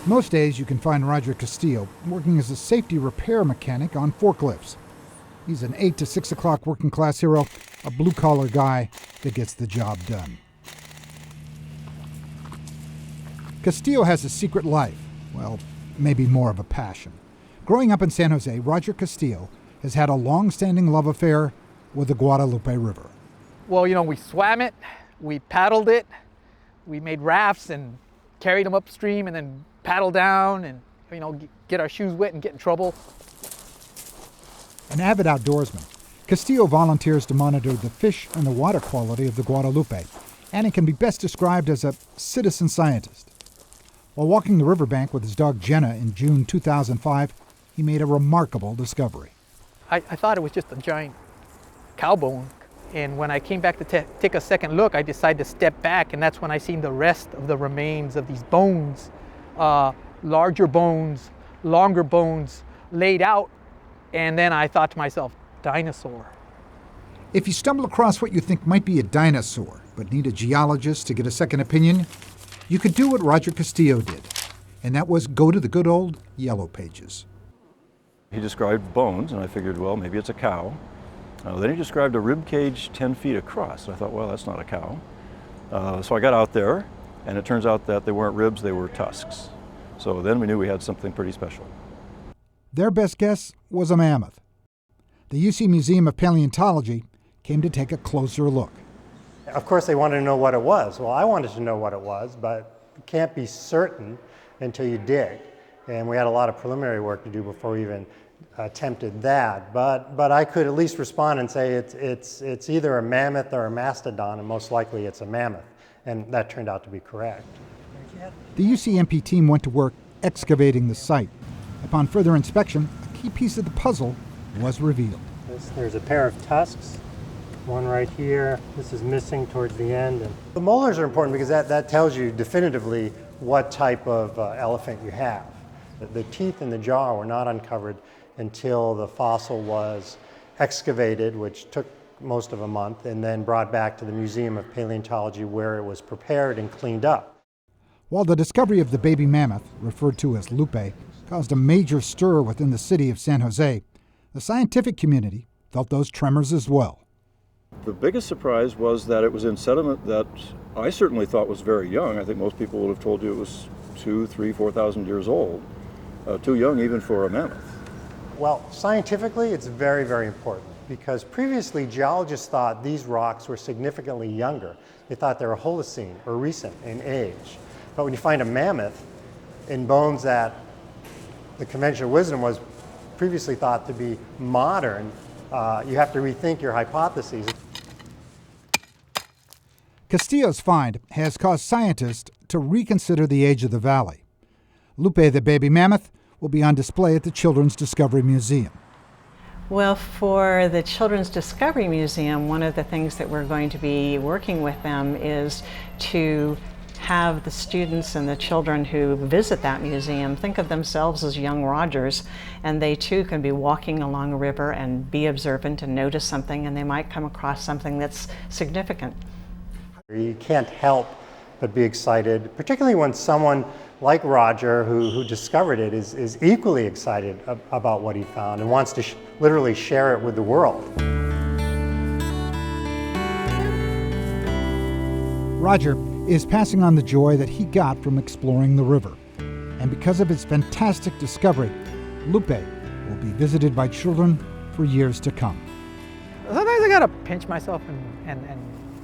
Most days you can find Roger Castillo working as a safety repair mechanic on forklifts. He's an 8 to 6 o'clock working class hero, a blue-collar guy that gets the job done. Castillo has a secret life. Well, maybe more of a passion. Growing up in San Jose, Roger Castillo has had a long-standing love affair with the Guadalupe River. Well, we swam it, we paddled it, we made rafts and carried them upstream and then paddle down and, get our shoes wet and get in trouble. An avid outdoorsman, Castillo volunteers to monitor the fish and the water quality of the Guadalupe, and it can be best described as a citizen scientist. While walking the riverbank with his dog Jenna in June 2005, he made a remarkable discovery. I thought it was just a giant cow bone, and when I came back to take a second look, I decided to step back, and that's when I seen the rest of the remains of these bones, larger bones, longer bones, laid out. And then I thought to myself, dinosaur. If you stumble across what you think might be a dinosaur, but need a geologist to get a second opinion, you could do what Roger Castillo did, and that was go to the good old Yellow Pages. He described bones, and I figured, well, maybe it's a cow. Then he described a rib cage 10 feet across. I thought, well, that's not a cow. So I got out there, and it turns out that they weren't ribs, they were tusks. So then we knew we had something pretty special. Their best guess was a mammoth. The UC Museum of Paleontology came to take a closer look. Of course, they wanted to know what it was. Well, I wanted to know what it was, but you can't be certain until you dig. And we had a lot of preliminary work to do before we even attempted that. But I could at least respond and say it's either a mammoth or a mastodon, and most likely it's a mammoth. And that turned out to be correct. The UCMP team went to work excavating the site. Upon further inspection, a key piece of the puzzle was revealed. There's a pair of tusks, one right here. This is missing towards the end. And the molars are important because that tells you definitively what type of elephant you have. The teeth in the jaw were not uncovered until the fossil was excavated, which took most of a month, and then brought back to the Museum of Paleontology where it was prepared and cleaned up. While the discovery of the baby mammoth, referred to as Lupe, caused a major stir within the city of San Jose, the scientific community felt those tremors as well. The biggest surprise was that it was in sediment that I certainly thought was very young. I think most people would have told you it was 2,000, 3,000, 4,000 years old. Too young even for a mammoth. Well, scientifically, it's very, very important because previously geologists thought these rocks were significantly younger. They thought they were Holocene or recent in age. But when you find a mammoth in bones that the conventional wisdom was previously thought to be modern, you have to rethink your hypotheses. Castillo's find has caused scientists to reconsider the age of the valley. Lupe the baby mammoth will be on display at the Children's Discovery Museum. Well, for the Children's Discovery Museum, one of the things that we're going to be working with them is to have the students and the children who visit that museum think of themselves as young Rogers, and they too can be walking along a river and be observant and notice something, and they might come across something that's significant. You can't help but be excited, particularly when someone like Roger, who discovered it, is equally excited about what he found and wants to literally share it with the world. Roger is passing on the joy that he got from exploring the river. And because of his fantastic discovery, Lupe will be visited by children for years to come. Sometimes I gotta pinch myself and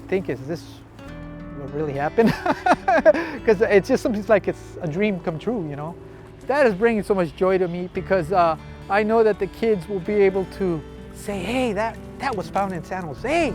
think, is this what really happened? Because it's just something like it's a dream come true, That is bringing so much joy to me because I know that the kids will be able to say, hey, that was found in San Jose.